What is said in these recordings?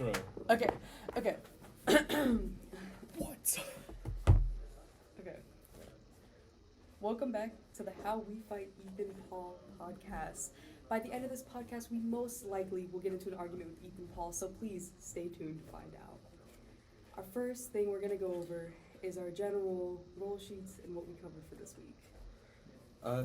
intro. Okay. What? Okay. Welcome back to the How We Fight Ethan Paul podcast. By the end of this podcast, we most likely will get into an argument with Ethan Paul, so please stay tuned to find out. Our first thing we're going to go over is our general roll sheets and what we covered for this week.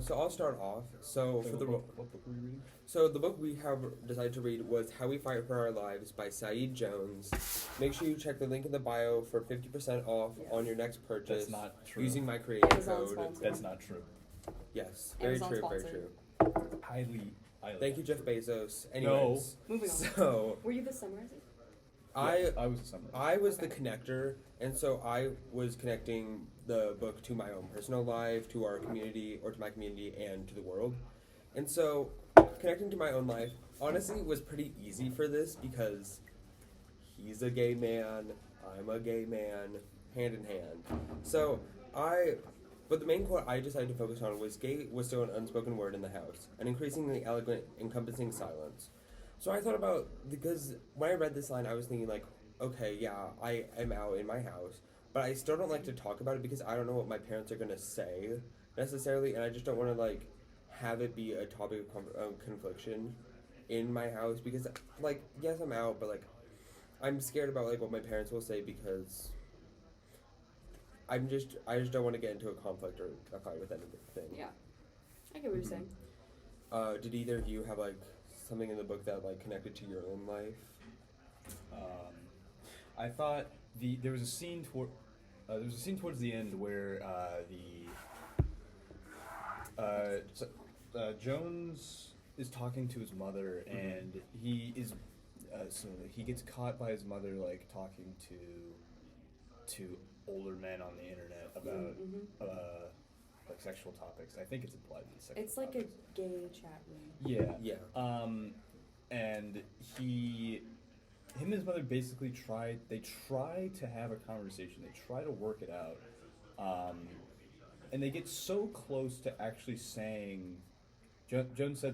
So I'll start off. What book were you reading? So the book we have decided to read was How We Fight for Our Lives by Saeed Jones. Make sure you check the link in the bio for 50% off on your next purchase. That's not true. Using my creative Amazon code. sponsor. That's not true. Yes, very Amazon true, sponsor. very true. Highly. Thank you, Jeff Bezos. Anyways, Moving on. so Were you the summarizer? I was a summary. I was the Okay. connector, and so I was connecting the book to my own personal life, to our community, or to my community, and to the world. And so, connecting to my own life, honestly, was pretty easy for this because he's a gay man, I'm a gay man, hand in hand. But the main quote I decided to focus on was gay was still an unspoken word in the house, an increasingly eloquent, encompassing silence. So I thought about, because when I read this line, I was thinking like, okay, yeah, I am out in my house, but I still don't like to talk about it because I don't know what my parents are going to say necessarily, and I just don't want to like have it be a topic of confliction in my house because like, yes, I'm out, but like, I'm scared about like what my parents will say because I just don't want to get into a conflict or a fight with anything. Yeah. I get what you're saying. Did either of you have like something in the book that like connected to your own life? I thought there was a scene towards the end where Jones is talking to his mother, and he is he gets caught by his mother like talking to older men on the internet about like sexual topics. I think it's implied in sexual It's like topics. a gay chat room. Yeah. And him and his mother basically try to have a conversation. They try to work it out. And they get so close to actually saying, Jones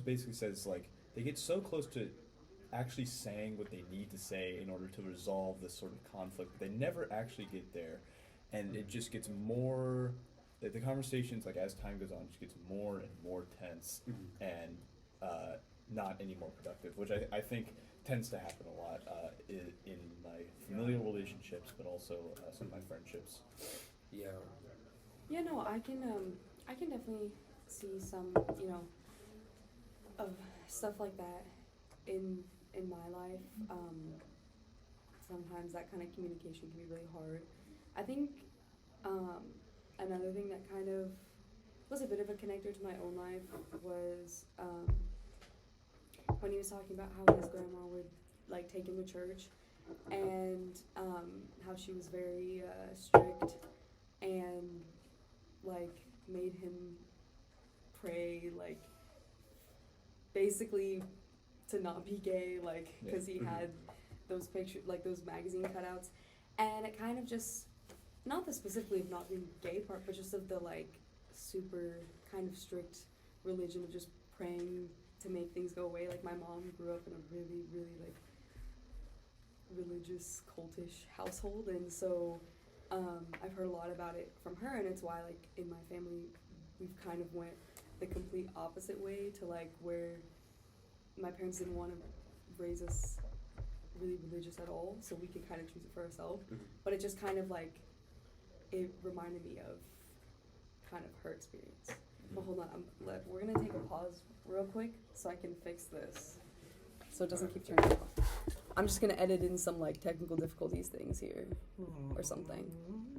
basically says like, they get so close to actually saying what they need to say in order to resolve this sort of conflict, but they never actually get there. And it just gets more, the conversations, like as time goes on, just gets more and more tense and not any more productive, which I think tends to happen a lot in my familial relationships, but also some of my friendships. Yeah. Yeah, no, I can definitely see some, of stuff like that in my life. Sometimes that kind of communication can be really hard. I think another thing that kind of was a bit of a connector to my own life was when he was talking about how his grandma would like take him to church, and how she was very strict and like made him pray like basically to not be gay, like because he had those pictures, like those magazine cutouts, and it kind of just, not the specifically of not being gay part, but just of the like super kind of strict religion of just praying to make things go away. Like my mom grew up in a really, really like religious cultish household, and so I've heard a lot about it from her, and it's why like in my family we've kind of went the complete opposite way to like where my parents didn't want to raise us really religious at all, so we could kind of choose it for ourselves. But it just kind of like, it reminded me of kind of her experience. But hold on, we're gonna take a pause real quick so I can fix this, so it doesn't keep turning off. I'm just gonna edit in some like technical difficulties things here, or something.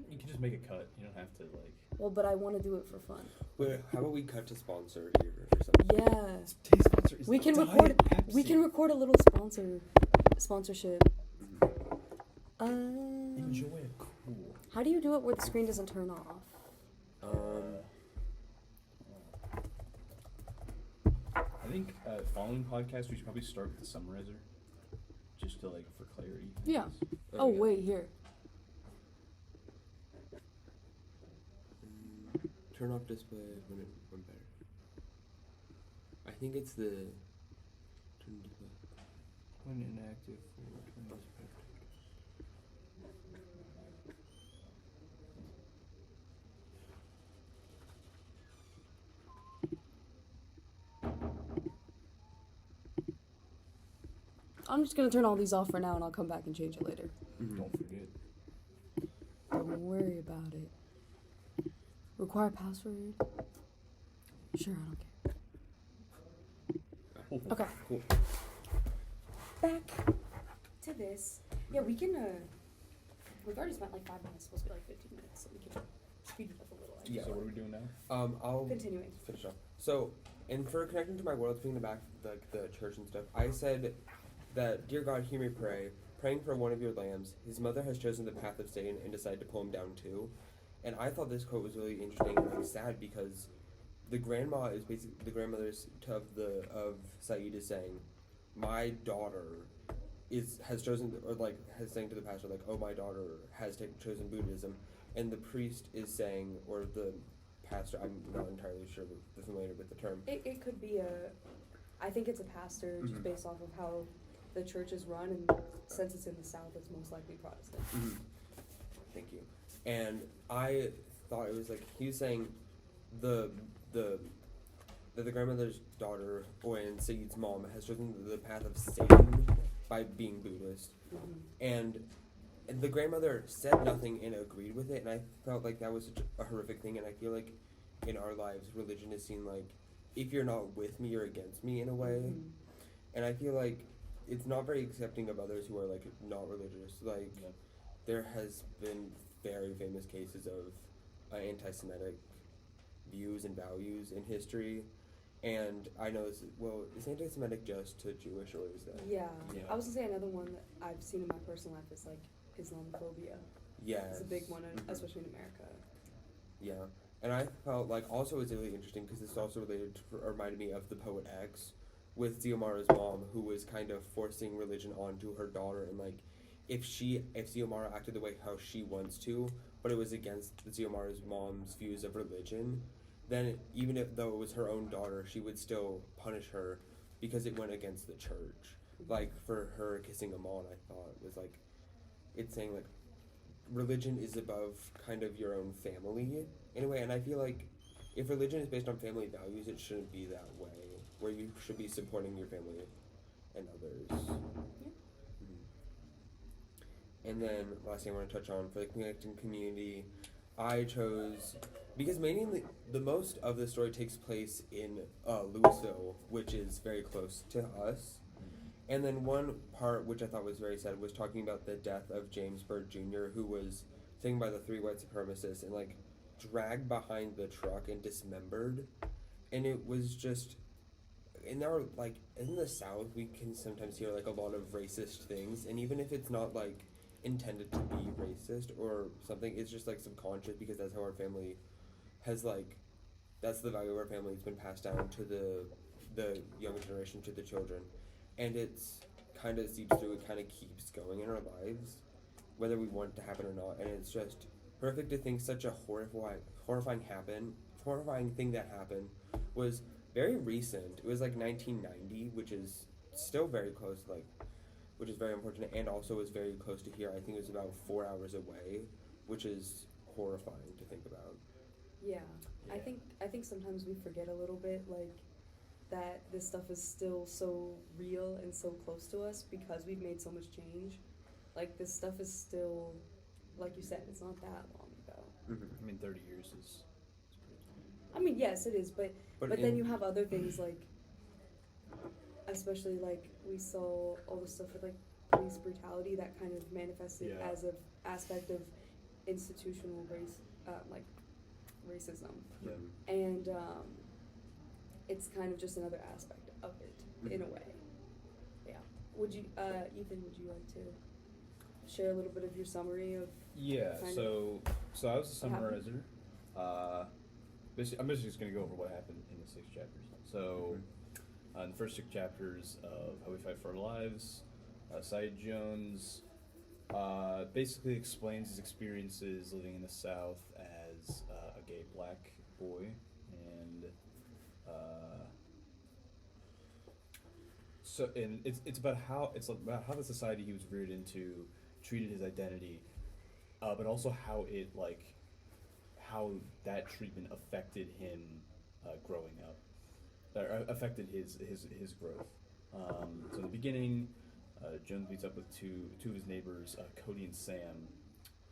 You can just make a cut. You don't have to like. Well, but I want to do it for fun. Wait, how about we cut to sponsor here or something? Yeah, Today's sponsor is we can Diet record. Pepsi. We can record a little sponsorship. Enjoy it. Cool. How do you do it where the screen doesn't turn off? I think following podcast we should probably start with the summarizer, just to like for clarity. I Yeah. guess. Oh wait, here. Turn off display when better. I think it's the turn display. When inactive for 20 I'm just gonna turn all these off for now, and I'll come back and change it later. Don't forget. Don't worry about it. Require password? Sure, I don't care. Okay. Cool. Back to this. Yeah, we can. We've already spent like 5 minutes. It's supposed to be like 15 minutes, so we can speed it up a little. I Yeah. So what are we doing now? I'll Continuing. finish off. So, and for connecting to my world, being the back, like the church and stuff, I said that, dear God, hear me pray, praying for one of your lambs. His mother has chosen the path of Satan and decided to pull him down too. And I thought this quote was really interesting and like sad because the grandma is basically the grandmother of Saeed is saying, my daughter has chosen, or like has saying to the pastor like, oh, my daughter has chosen Buddhism, and the priest is saying, or the pastor, I'm not entirely sure familiar with the term. It could be I think it's a pastor just Mhm. based off of how the church is run, and since it's in the South, it's most likely Protestant. Thank you. And I thought it was like he was saying that the grandmother's daughter, and Saeed's mom, has chosen the path of Satan by being Buddhist, and the grandmother said nothing and agreed with it, and I felt like that was such a horrific thing. And I feel like in our lives, religion is seen like, if you're not with me, you're against me in a way. Mhm. And I feel like it's not very accepting of others who are like not religious. Like Yeah. there has been very famous cases of anti-Semitic views and values in history, and I know this. Is anti-Semitic just to Jewish, or is that? Yeah. Yeah. I was gonna say another one that I've seen in my personal life is like Islamophobia. Yes. It's a big one, Mhm. especially in America. Yeah, and I felt like also it's really interesting because this also reminded me of the poet X, with Xiomara's mom, who was kind of forcing religion onto her daughter, and like if Xiomara acted the way how she wants to, but it was against Xiomara's mom's views of religion, then though it was her own daughter, she would still punish her because it went against the church. Like for her kissing Amon, I thought was like it's saying like religion is above kind of your own family in a way, and I feel like if religion is based on family values, it shouldn't be that way, where you should be supporting your family and others. And then last thing I want to touch on for the connecting community, I chose because mainly the most of the story takes place in Louisville, which is very close to us. And then one part which I thought was very sad was talking about the death of James Byrd Jr., who was taken by the 3 white supremacists and like dragged behind the truck and dismembered. And it was just in the South we can sometimes hear like a lot of racist things, and even if it's not like intended to be racist or something, it's just like subconscious because that's how our family has like that's the value of our family. It's been passed down to the younger generation, to the children, and it's kind of seeps through. It kind of keeps going in our lives, whether we want it to happen or not. And it's just horrific to think such a horrifying thing that happened was very recent. It was like 1990, which is still very close, which is very unfortunate, and also was very close to here. I think it was about 4 hours away, which is horrifying to think about. Yeah. I think sometimes we forget a little bit like that this stuff is still so real and so close to us because we've made so much change. Like this stuff is still, like you said, it's not that long ago. Mm-hmm. I mean, 30 years is pretty long. I mean, yes, it is, but then you have other things like, especially like we saw all the stuff with like police brutality that kind of manifested Yeah. as an aspect of institutional racism, Yeah. and it's kind of just another aspect of it in a way. Yeah. Would you, Ethan? Would you like to share a little bit of your summary of? Yeah, kind so I was a what happened? summarizer. Basically, I'm basically just going to go over what happened in the 6 chapters. So, in the first 6 chapters of How We Fight for Our Lives, Saeed Jones basically explains his experiences living in the South as a gay black boy, and So and it's about how the society he was reared into treated his identity, but also how it how that treatment affected him growing up, or affected his growth. So in the beginning, Jones meets up with two of his neighbors, Cody and Sam,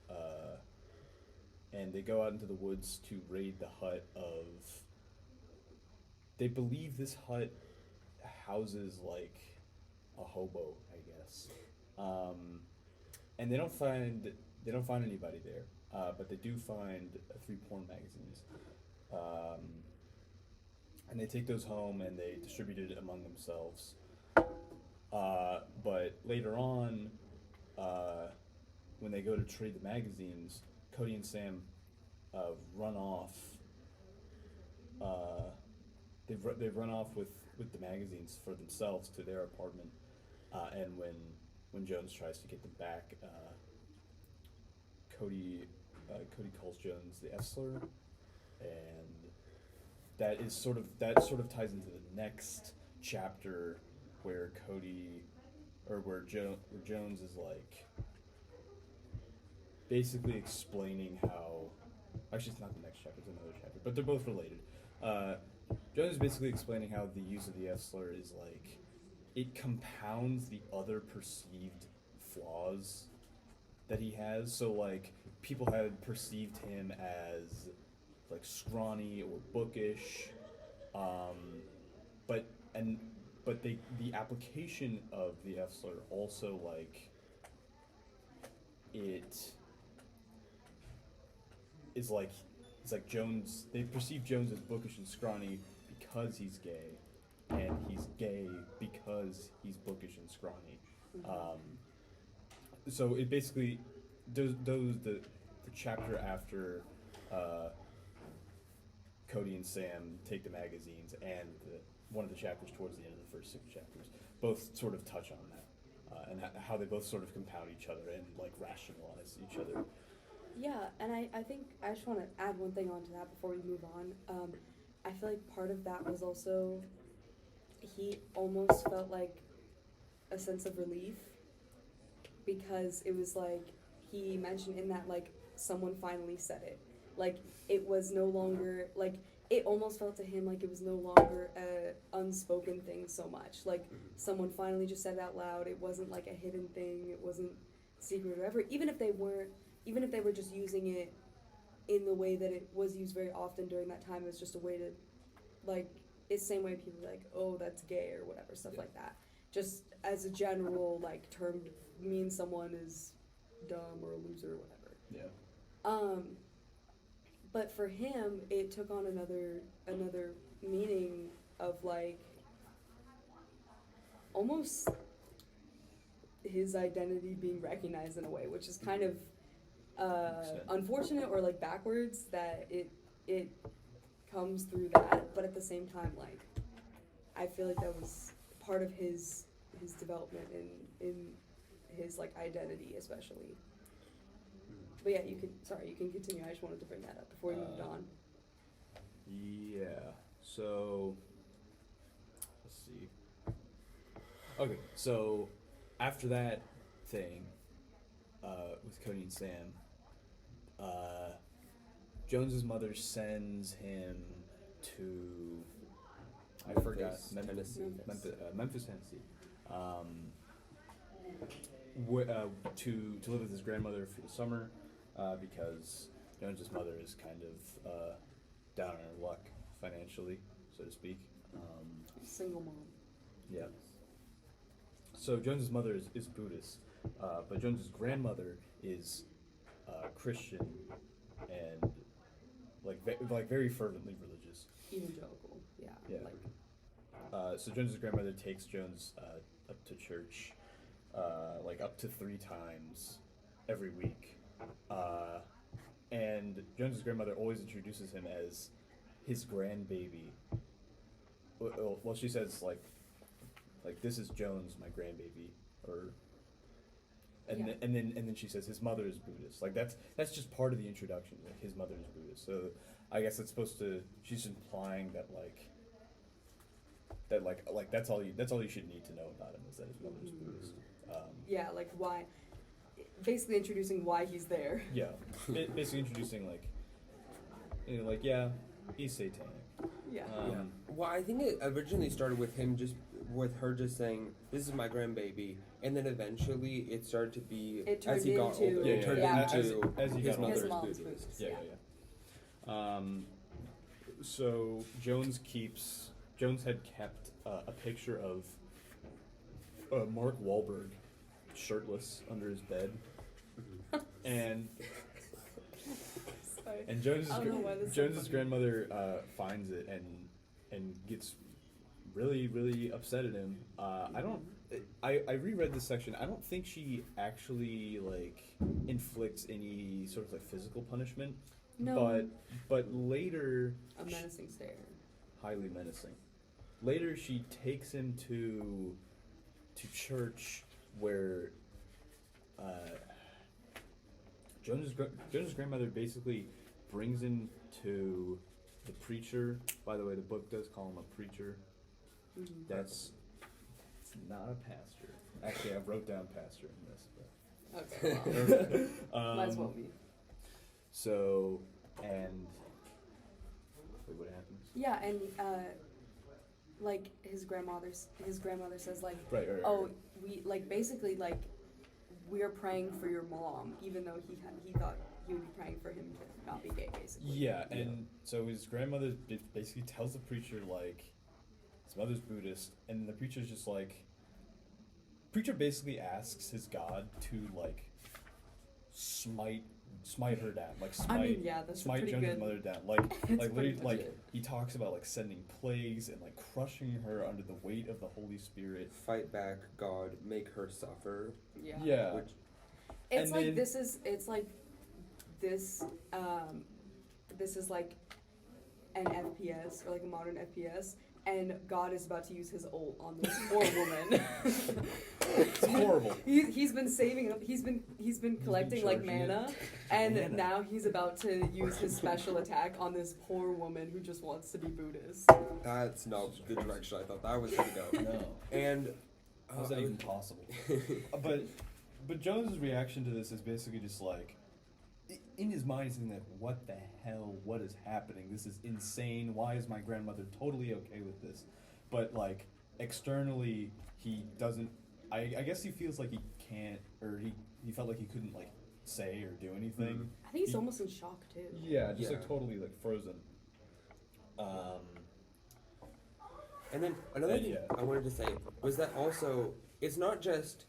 uh, and they go out into the woods to raid the hut of. They believe this hut houses like a hobo, I guess, and they don't find anybody there, but they do find three porn magazines, and they take those home and they distribute it among themselves. But later on, when they go to trade the magazines, Cody and Sam run off. They've run off with the magazines for themselves to their apartment, and when Jones tries to get them back, Cody calls Jones the F slur, and that sort of ties into the next chapter where where Jones is like basically explaining how. Actually, it's not the next chapter; it's another chapter, but they're both related. Jones is basically explaining how the use of the F slur is like it compounds the other perceived flaws that he has. So like people had perceived him as like scrawny or bookish, but the application of the F slur also like it is like it's like Jones. They perceive Jones as bookish and scrawny because he's gay, and he's gay because he's bookish and scrawny. So it basically the chapter after Cody and Sam take the magazines, and one of the chapters towards the end of the first 6 chapters both sort of touch on that, and how they both sort of compound each other and like rationalize each other. Yeah, and I think I just want to add one thing onto that before we move on. I feel like part of that was also he almost felt like a sense of relief because it was like he mentioned in that like someone finally said it. Like it was no longer like it almost felt to him like it was no longer a unspoken thing so much. Like someone finally just said it out loud. It wasn't like a hidden thing. It wasn't secret or whatever. Even if they were just using it in the way that it was used very often during that time as just a way to, like, it's the same way people are like, oh, that's gay or whatever, stuff like that. Just as a general, like, term means someone is dumb or a loser or whatever. Yeah. But for him, it took on another meaning of, like, almost his identity being recognized in a way, which is kind of unfortunate or like backwards that it comes through that, but at the same time, like I feel like that was part of his development in his like identity, especially. But yeah, you can continue. I just wanted to bring that up before we moved on. Yeah. So let's see. Okay, so after that thing with Cody and Sam, Jones's mother sends him to Memphis, Tennessee. Memphis, Tennessee, to live with his grandmother for the summer, because Jones's mother is kind of down on her luck financially, so to speak. Single mom. Yeah. So Jones's mother is Buddhist, but Jones's grandmother is Christian and like very fervently religious. Evangelical. Yeah. Yeah. So Jones's grandmother takes Jones up to church, like up to 3 times every week, and Jones's grandmother always introduces him as his grandbaby. Well, she says like this is Jones, my grandbaby, or and then she says his mother is Buddhist. Like that's just part of the introduction. Like his mother is Buddhist. So I guess it's she's implying that like that like that's all you should need to know about him, is that his mother's Buddhist. Yeah, like why, basically introducing why he's there. Yeah, basically introducing like, you know, like, yeah, he's satanic. Yeah. Yeah. Well, I think it originally started with her just saying, "This is my grandbaby," and then eventually it started to be It turned as he got into- older, Yeah, it turned yeah. into As he his got older. mother's His mom's Buddhist. Buddhist. Yeah, yeah. So Jones had kept a picture of Mark Wahlberg shirtless under his bed, and Sorry. and Jones's I don't know why this is so Jones's funny. grandmother finds it and gets really, really upset at him. I reread this section. I don't think she actually like inflicts any sort of like physical punishment. No. But later, A menacing stare. highly menacing. Later, she takes him to church where Jones's grandmother basically brings him to the preacher. By the way, the book does call him a preacher. Mm-hmm. It's not a pastor. Actually, I wrote down pastor in this, but Okay. Well, might as well be. So, and wait, what happens? Yeah, and like his grandmother says like, Right. oh, we like basically like we're praying for your mom, even though he thought he would be praying for him to not be gay, basically. Yeah, and so his grandmother basically tells the preacher like his mother's Buddhist, and the preacher's just like, preacher basically asks his God to like smite her down, like smite. I mean, yeah, that's smite pretty Jones's good. mother down, like It's like pretty literally, like legit. he talks about like sending plagues and like crushing her under the weight of the Holy Spirit. Fight back, God, make her suffer. Yeah. Yeah, Which It's And like then- this is like this like an FPS or like a modern FPS, and God is about to use his ult on this poor woman. it's horrible. He's been saving up. He's been collecting like charging it. mana, and Mana. now he's about to use his special attack on this poor woman who just wants to be Buddhist. that's not the direction I thought that was gonna go. No, And how's that even possible? But Jones's reaction to this is basically just like, in his mind, he's thinking like, what the hell? What is happening? This is insane. Why is my grandmother totally okay with this? But like externally, he doesn't. I guess he feels like he can't, or he felt like he couldn't like say or do anything. I think he's He- almost in shock too. Yeah, just Yeah. like totally like frozen. And then another thing Yeah. I wanted to say was that also it's not just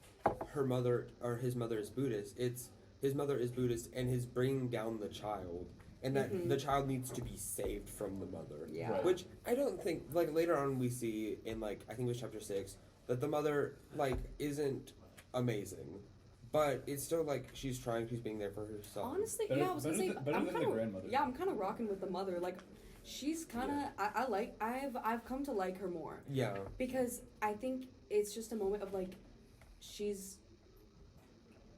her mother or his mother is Buddhist. It's his mother is Buddhist and his bringing down the child, and that Mhm. the child needs to be saved from the mother. Yeah. Right. Which I don't think, like later on we see in like I think it was chapter 6 that the mother like isn't amazing, but it's still like she's trying, she's being there for her son. Honestly, Better- yeah, I was gonna better say than- better I'm than the kind of grandmother. yeah, I'm kind of rocking with the mother. Like, she's kind of I've come to like her more Yeah. because I think it's just a moment of like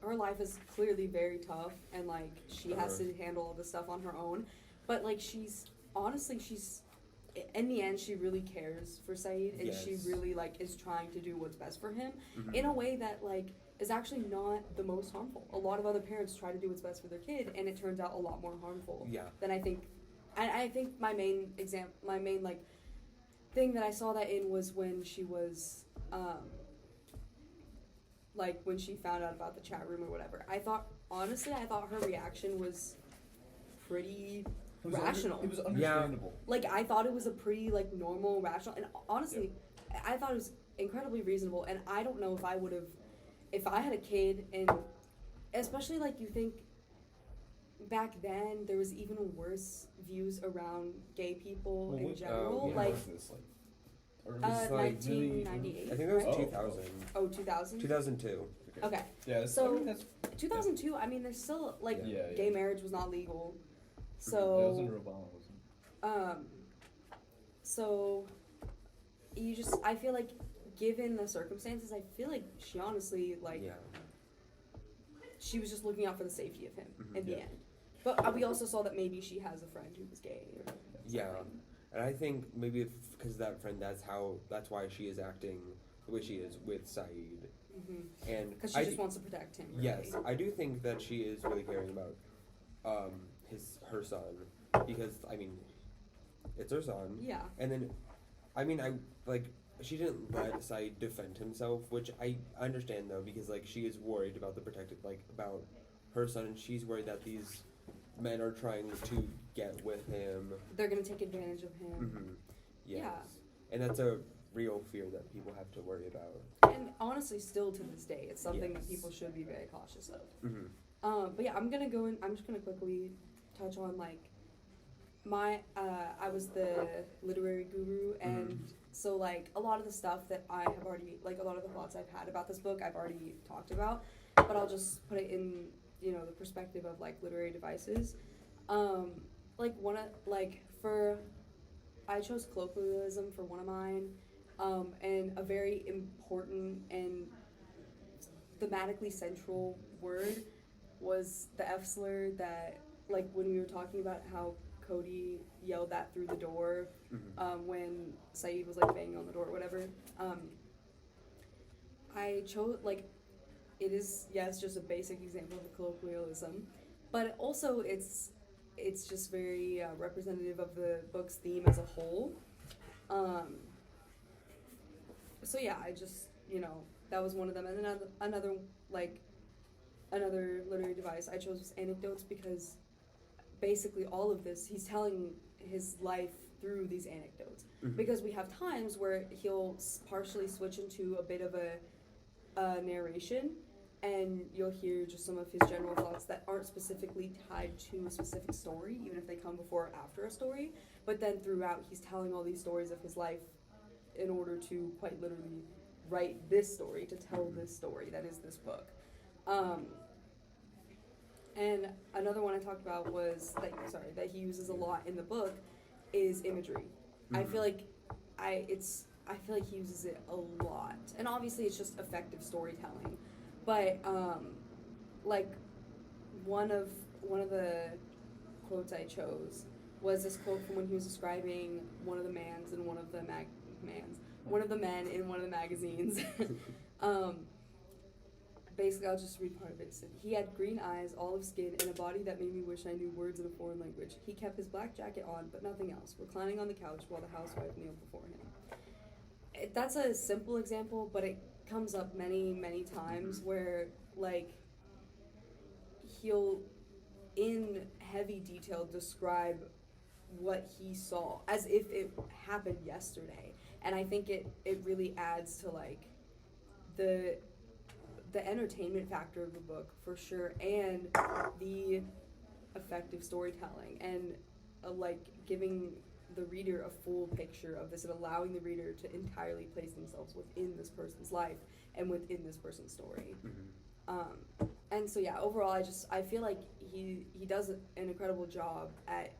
her life is clearly very tough and like she has to handle all this stuff on her own, but like she's in the end she really cares for Saeed and she Yes. really like is trying to do what's best for him Mhm. in a way that like is actually not the most harmful. A lot of other parents try to do what's best for their kid and it turns out a lot more harmful Yeah. than I think. I think my main like thing that I saw that in was when she was like when she found out about the chat room or whatever. I thought her reaction was pretty rational. It was understandable. Like I thought it was a pretty like normal, rational, and honestly, I thought it was incredibly reasonable. And I don't know if I would have, if I had a kid, and especially like you think back then there was even worse views around gay people Well, in what- general. yeah. Like What was this, like early It's like 1998. I think that was right? 2000. 2000. 2002. Okay, Yeah, So- I mean, that's 2002. I mean, there's still like Yeah. gay marriage was not legal, that was so. under Obama, wasn't it? So you just I feel like given the circumstances, I feel like she honestly like Yeah. she was just looking out for the safety of him Mhm. in the Yeah. end. But we also saw that maybe she has a friend who was gay or Yeah. something. And I think maybe because that friend, that's why she is acting the way she is with Saeed. And Because she just wants to protect him. Really. yes, I do think that she is really caring about her son, because I mean, it's her son. Yeah. And then, I mean, she didn't let Saeed defend himself, which I understand though, because like she is worried about about her son, and she's worried that these men are trying to get with him. They're gonna take advantage of him. Mm-hmm. Yes. Yeah. And that's a real fear that people have to worry about. And honestly, still to this day, it's something that people should be very cautious of. Mm-hmm. But yeah, I'm just gonna quickly touch on like I was the literary guru, and so like a lot of the stuff that I have already, like a lot of the thoughts I've had about this book, I've already talked about, but I'll just put it in, the perspective of like literary devices. I chose colloquialism for one of mine, and a very important and thematically central word was the F slur that, like, when we were talking about how Cody yelled that through the door, when Saeed was like banging on the door or whatever. I chose, like, it is, yes, just a basic example of a colloquialism, but also it's just very representative of the book's theme as a whole. So yeah, I just, that was one of them. And then another literary device I chose was anecdotes, because basically all of this, he's telling his life through these anecdotes. Because we have times where he'll partially switch into a bit of a narration, and you'll hear just some of his general thoughts that aren't specifically tied to a specific story, even if they come before or after a story. But then throughout, he's telling all these stories of his life in order to quite literally write this story, to tell this story that is this book. And another one I talked about was that he uses a lot in the book is imagery. I feel like he uses it a lot, and obviously it's just effective storytelling. But like one of the quotes I chose was this quote from when he was describing one of the men in one of the magazines. Basically, I'll just read part of it. It said, "He had green eyes, olive skin, and a body that made me wish I knew words in a foreign language. He kept his black jacket on, but nothing else, reclining on the couch while the housewife kneeled before him." That's a simple example, but it comes up many, many times where, like, he'll, in heavy detail, describe what he saw as if it happened yesterday. And I think it really adds to, like, the entertainment factor of the book, for sure, and the effective storytelling, and like giving the reader a full picture of this and allowing the reader to entirely place themselves within this person's life and within this person's story. And so yeah, overall, I feel like he does an incredible job at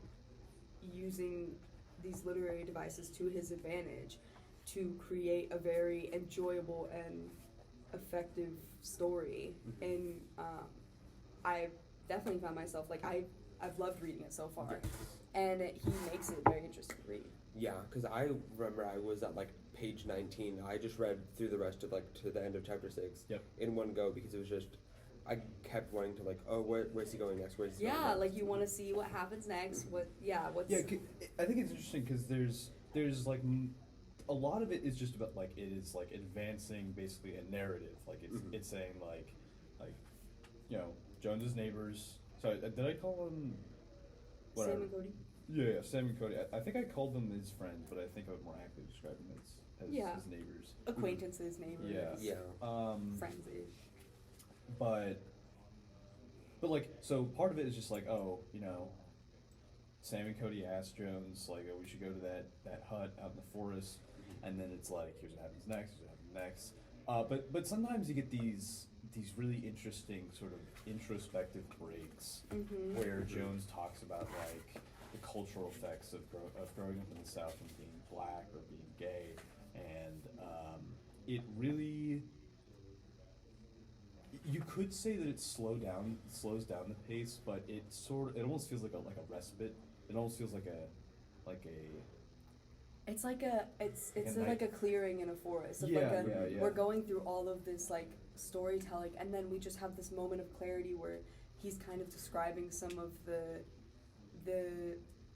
using these literary devices to his advantage to create a very enjoyable and effective story. And I definitely found myself, like, I've loved reading it so far, and he makes it very interesting to read. Yeah, because I remember I was at like page 19. I just read through the rest of to the end of chapter 6 in one go, because it was just, I kept wanting to like, oh, where's he going next? Where's he going next? Like you want to see what happens next. I think it's interesting because there's like a lot of it is just about like it is like advancing basically a narrative. Like it's saying like Jones's neighbors. Sorry, did I call them? Whatever. Sam and Cody. Yeah, Sam and Cody. I think I called them his friends, but I think I would more accurately describe them as his neighbors. Acquaintances, neighbors. Yeah. Friends-ish. But like, so part of it is just like, Sam and Cody asked Jones, like, oh, we should go to that hut out in the forest, and then it's like, here's what happens next, here's what happens next. But sometimes you get these really interesting sort of introspective breaks where Jones talks about like the cultural effects of growing up in the South and being black or being gay, and it really, you could say that it slows down the pace, but it almost feels like a respite. It almost feels like a It's like it's Like a like a night. clearing in a forest. Of Yeah, like a, yeah. We're going through all of this like storytelling, and then we just have this moment of clarity where he's kind of describing some of the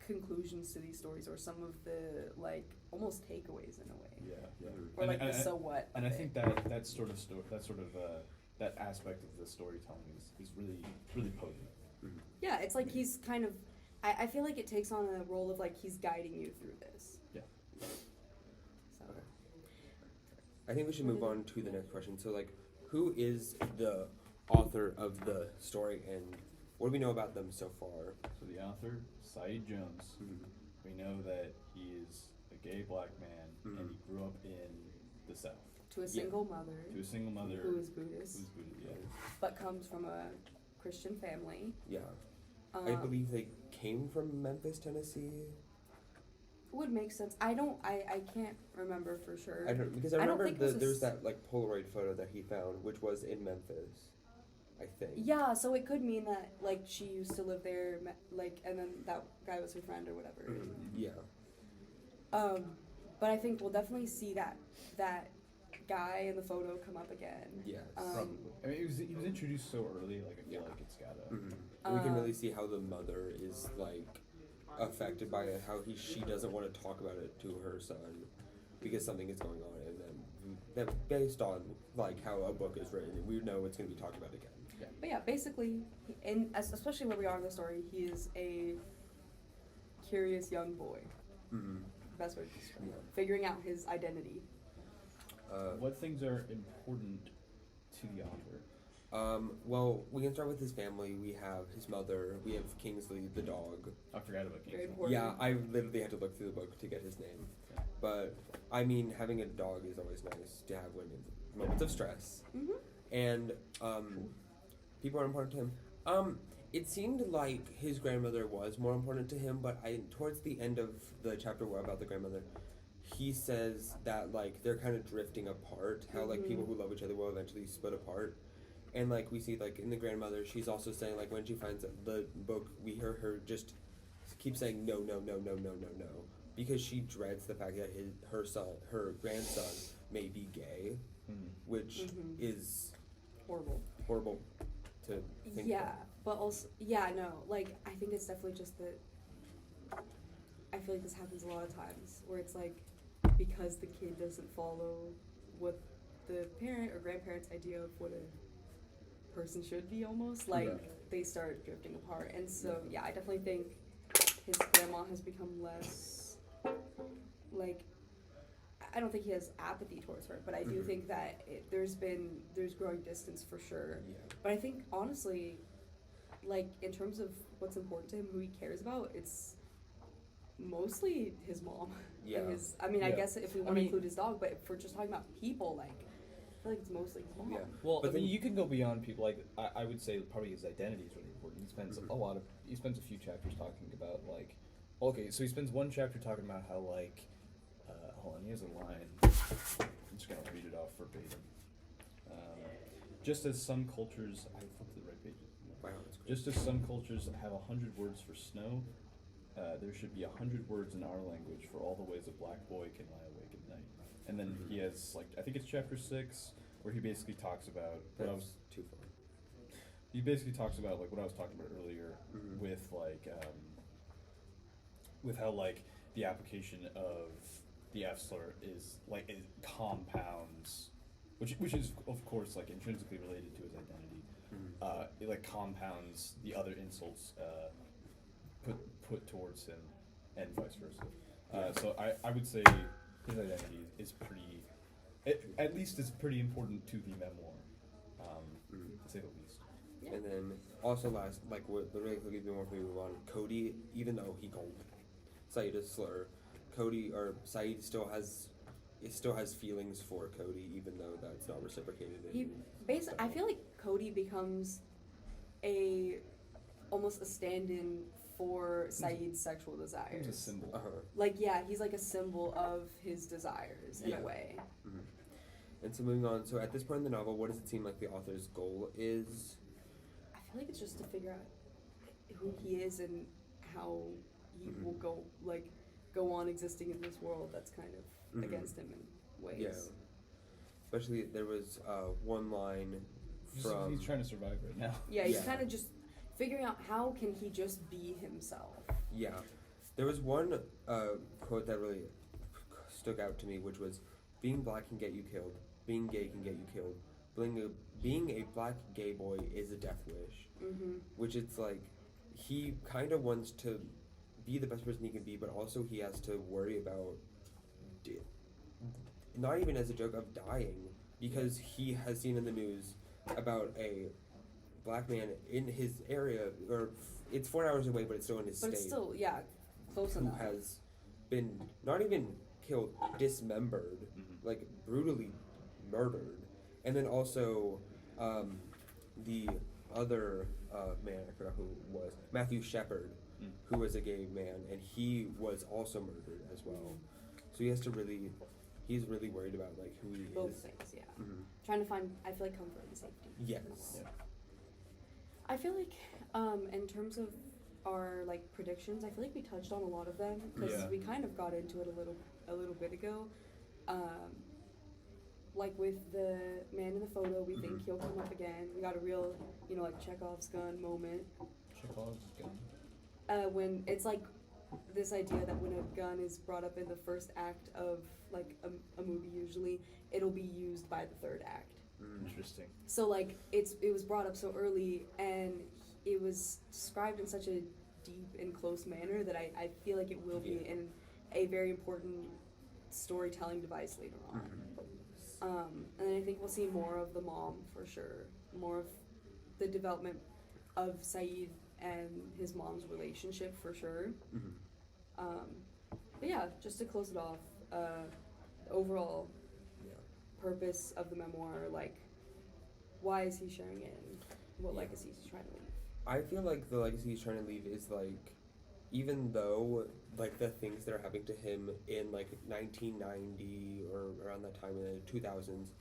conclusions to these stories, or some of the like almost takeaways in a way, Yeah, yeah. or like the so what. And I of think it. that sort of that aspect of the storytelling is really potent. Yeah, it's like he's kind of. I feel like it takes on a role of like he's guiding you through this. Yeah. So. Okay. I think we should move on to the next question. So, like, who is the author of the story, and what do we know about them so far? So the author, Saeed Jones, we know that he is a gay black man, and he grew up in the South. To a single mother. To a single mother who is Buddhist, who's Buddhist, yeah. but comes from a Christian family. Yeah. I believe they came from Memphis, Tennessee. Would make sense. I can't remember for sure. I don't, because I I don't remember think it was there's that like Polaroid photo that he found, which was in Memphis, I think. Yeah, so it could mean that like she used to live there, like, and then that guy was her friend or whatever. Yeah. But I think we'll definitely see that guy in the photo come up again. Yes. Probably. I mean, he was introduced so early, like I feel like it's gotta. We can really see how the mother is like affected by it, how she doesn't want to talk about it to her son because something is going on, and then based on like how a book is written, we know it's going to be talked about again. Yeah. But yeah, basically, especially where we are in the story, he is a curious young boy. Best way to describe it. Figuring out his identity. What things are important to the author? Well, we can start with his family. We have his mother. We have Kingsley, the dog. I forgot about Very Kingsley. important. Yeah, I literally had to look through the book to get his name. Yeah. But, I mean, having a dog is always nice to have when in moments of stress. And, people are important to him. It seemed like his grandmother was more important to him, but towards the end of the chapter about the grandmother, he says that, like, they're kind of drifting apart, how, like, people who love each other will eventually split apart. And, like, we see, like, in the grandmother, she's also saying, like, when she finds the book, we hear her just keep saying no, no, no, no, no, no, no, because she dreads the fact that her grandson may be gay, which is horrible to think Yeah, about. but also, like, I think it's definitely just that, I feel like this happens a lot of times, where it's like, because the kid doesn't follow what the parent or grandparent's idea of what a person should be, almost, like, they start drifting apart, and so, I definitely think his grandma has become less, like, I don't think he has apathy towards her, but I do think that there's growing distance for sure. Yeah. But I think, honestly, like, in terms of what's important to him, who he cares about, it's mostly his mom. Yeah. And I Yeah. guess if we want to include his dog, but if we're just talking about people, like, I feel like it's mostly his mom. Yeah. Well, But I mean, then- you can go beyond people. Like, I would say probably his identity is really important. He spends he spends a few chapters talking about, like, okay, so he spends one chapter talking about how, like, hold on, he has a line. I'm just gonna read it off verbatim. Just as some cultures, I flipped to the right page. Wow, that's great. Just as some cultures have 100 words for snow, there should be 100 words in our language for all the ways a black boy can lie awake at night. And then he has, like, I think it's chapter 6, where he basically talks about what I was. That's too far. He basically talks about, like, what I was talking about earlier with, like, with how, like, the application of the F slur is, like, it compounds, which is, of course, like, intrinsically related to his identity. It, like, compounds the other insults put towards him, and vice versa. So I would say his identity is pretty, at least it's pretty important to the memoir, to say the least. Yeah. And then also last, like, what the really quickly before we move on, Cody, even though he called Saeed a slur, Saeed still has feelings for Cody, even though that's not reciprocated. I feel like Cody becomes almost a stand-in for Saeed's sexual desires. It's a symbol. Like, he's like a symbol of his desires in a way. And so moving on, so at this point in the novel, what does it seem like the author's goal is? I feel like it's just to figure out who he is and how he will go, like, go on existing in this world that's kind of Mhm. against him in ways. Yeah. Especially there was one line from He's trying to survive right now. Yeah, he's Yeah. kind of just figuring out how can he just be himself. yeah. There was one quote that really stuck out to me, which was, "Being black can get you killed. Being gay can get you killed. Being a black gay boy is a death wish." Mm-hmm. Which it's like he kind of wants to be the best person he can be, but also he has to worry about not even as a joke of dying, because he has seen in the news about a black man in his area, or it's 4 hours away, but it's still in his But state, it's still, yeah, close who enough. has been not even killed, dismembered, Mhm. like brutally murdered. And then also the other man, I forgot who it was, Matthew Shepard, Mm. who was a gay man, and he was also murdered as well. So he has to he's really worried about like who he Both is. things, yeah. Mhm. Trying to find, I feel like, comfort and safety. Yes. Yeah. I feel like, in terms of our like predictions, I feel like we touched on a lot of them because Yeah. we kind of got into it a little bit ago. Like with the man in the photo, we think Mhm. he'll come up again. We got a real, like Chekhov's gun moment. Chekhov's gun. When it's like this idea that when a gun is brought up in the first act of like a movie, usually it'll be used by the third act. Mm. Interesting. So like it was brought up so early and it was described in such a deep and close manner that I feel like it will be Yeah. in a very important storytelling device later on. Mhm. And then I think we'll see more of the mom for sure, more of the development of Saeed and his mom's relationship for sure. Mhm. But yeah, just to close it off, the overall Yeah. purpose of the memoir, like, why is he sharing it and what Yeah. legacy is he trying to leave? I feel like the legacy he's trying to leave is like, even though like the things that are happening to him in like 1990 or around that time in the 2000s,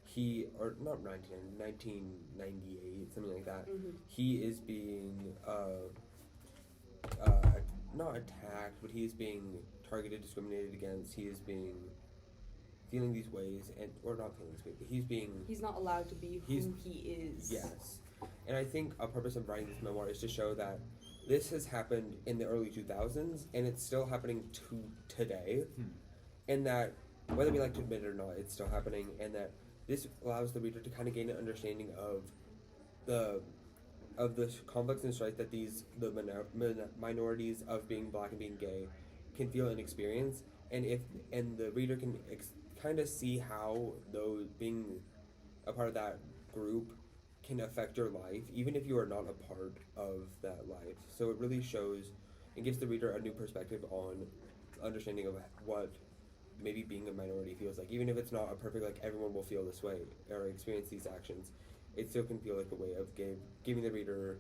he, or not 1998, something like that, Mm-hmm. he is being not attacked, but he is being targeted, discriminated against. He is being feeling these ways, and or not feeling these ways, but he's being He's not allowed to be He's- who he is. yes. And I think a purpose of writing this memoir is to show that this has happened in the early 2000s, and it's still happening to today, and that whether we like to admit it or not, it's still happening, and that this allows the reader to kind of gain an understanding of the conflicts and strife that the minorities of being black and being gay can feel and experience, and the reader can kind of see how those being a part of that group can affect your life, even if you are not a part of that life. So it really shows and gives the reader a new perspective on understanding of what maybe being a minority feels like. Even if it's not a perfect, like everyone will feel this way or experience these actions, it still can feel like a way of giving the reader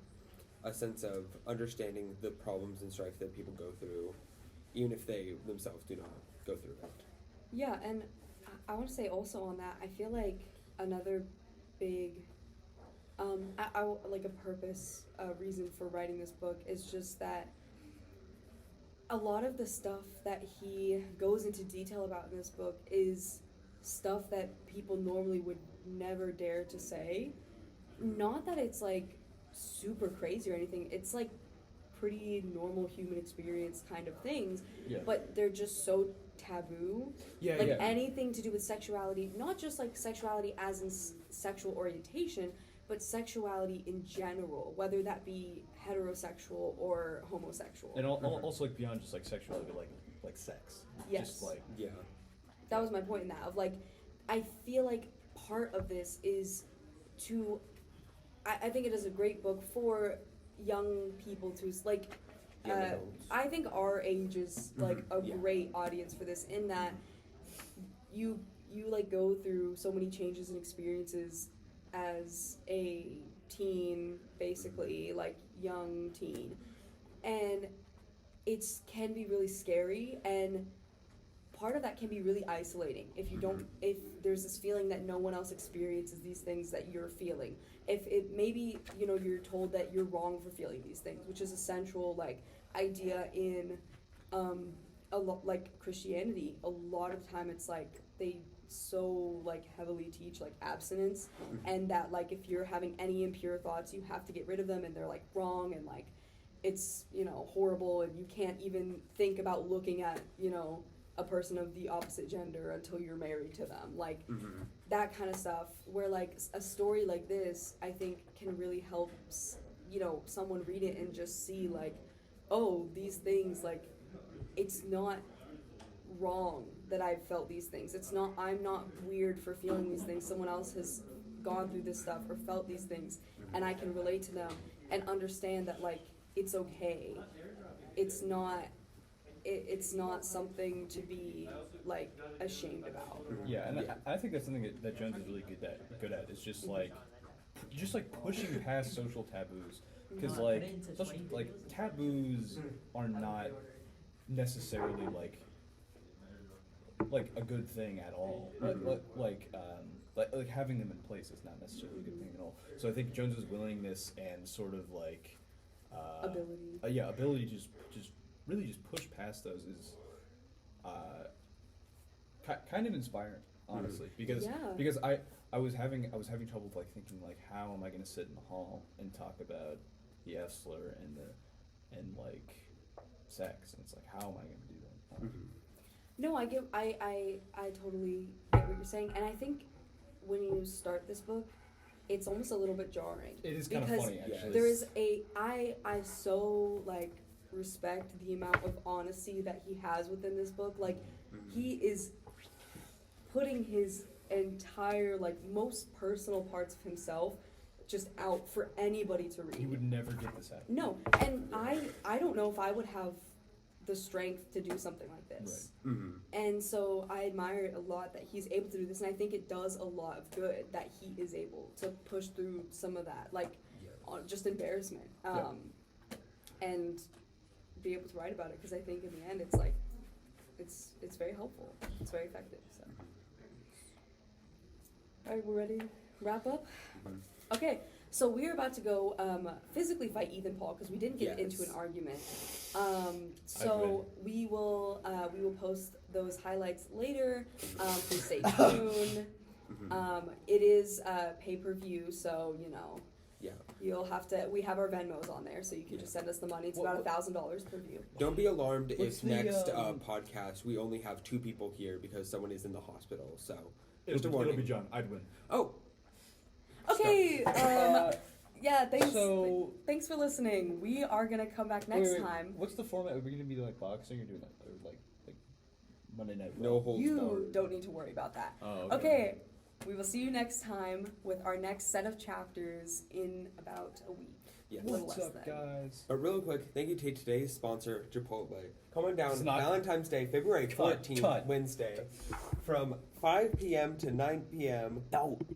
a sense of understanding the problems and strife that people go through, even if they themselves do not go through it. Yeah, and I want to say also on that, I feel like another big, like a purpose, reason for writing this book is just that a lot of the stuff that he goes into detail about in this book is stuff that people normally would never dare to say. Not that it's like super crazy or anything, it's like pretty normal human experience kind of things, Yeah. but they're just so taboo. Yeah. Like yeah. anything to do with sexuality, not just like sexuality as in sexual orientation, but sexuality in general, whether that be heterosexual or homosexual. And Mhm. also like beyond just like sexuality, but like sex. Yes. Just like Yeah. That was my point in that, of like, I feel like part of this is to, I think it is a great book for young people to, like, Young adults. I think our age is like Mhm, a yeah. great audience for this, in that you like go through so many changes and experiences as a teen, basically, like young teen, and it's can be really scary, and part of that can be really isolating if you don't, if there's this feeling that no one else experiences these things that you're feeling. If it maybe, you're told that you're wrong for feeling these things, which is a central like idea in a lot like Christianity, a lot of time it's like they so like heavily teach like abstinence, and that like if you're having any impure thoughts, you have to get rid of them, and they're like wrong, and like it's, you know, horrible, and you can't even think about looking at, you know, a person of the opposite gender until you're married to them, like that kind of stuff, where like a story like this I think can really help, you know, someone read it and just see like, oh, these things, like it's not wrong that I've felt these things. It's not, I'm not weird for feeling these things. Someone else has gone through this stuff or felt these things, and I can relate to them and understand that like it's okay. It's not it's not something to be like ashamed about. Yeah, and I think that's something that Jones is really good at is just like pushing past social taboos, because like taboos are not necessarily like a good thing at all. Like having them in place is not necessarily a good thing at all. So I think Jones's willingness and sort of like ability to just really just push past those is kind of inspiring, honestly, because I was having trouble like thinking like, how am I going to sit in the hall and talk about the F slur and like sex, and it's like, how am I going to do that? No, I totally get what you're saying, and I think when you start this book, it's almost a little bit jarring. It is kind of funny, actually. There is I so like respect the amount of honesty that he has within this book. Like he is putting his entire like most personal parts of himself just out for anybody to read. He would never get this out. No, and I don't know if I would have the strength to do something like this. Right. And so I admire it a lot that he's able to do this, and I think it does a lot of good that he is able to push through some of that, like just embarrassment, and be able to write about it, because I think in the end it's like it's very helpful, it's very effective. So, all right, we're ready to wrap up. Okay. So we're about to go physically fight Ethan Paul, because we didn't get into an argument. So we will post those highlights later. Please stay tuned. It is pay-per-view, so you know. Yeah. You'll have to. We have our Venmos on there, so you can just send us the money. It's about $1,000 per view. Don't be alarmed What's if next podcast we only have 2 people here because someone is in the hospital. So It'll be John. I'd win. Oh. Okay. Yeah. Thanks for listening. We are gonna come back next time. What's the format? Are we gonna be like boxing or doing that, or like Monday Night Raw? No holds You barred. don't need to worry about that. Oh, Okay. We will see you next time with our next set of chapters in about a week. Yes. What's up, guys? But real quick, thank you to today's sponsor, Chipotle. Come on down It's not- Valentine's Day, February 14th, Cut. Wednesday, from 5 p.m. to 9 p.m.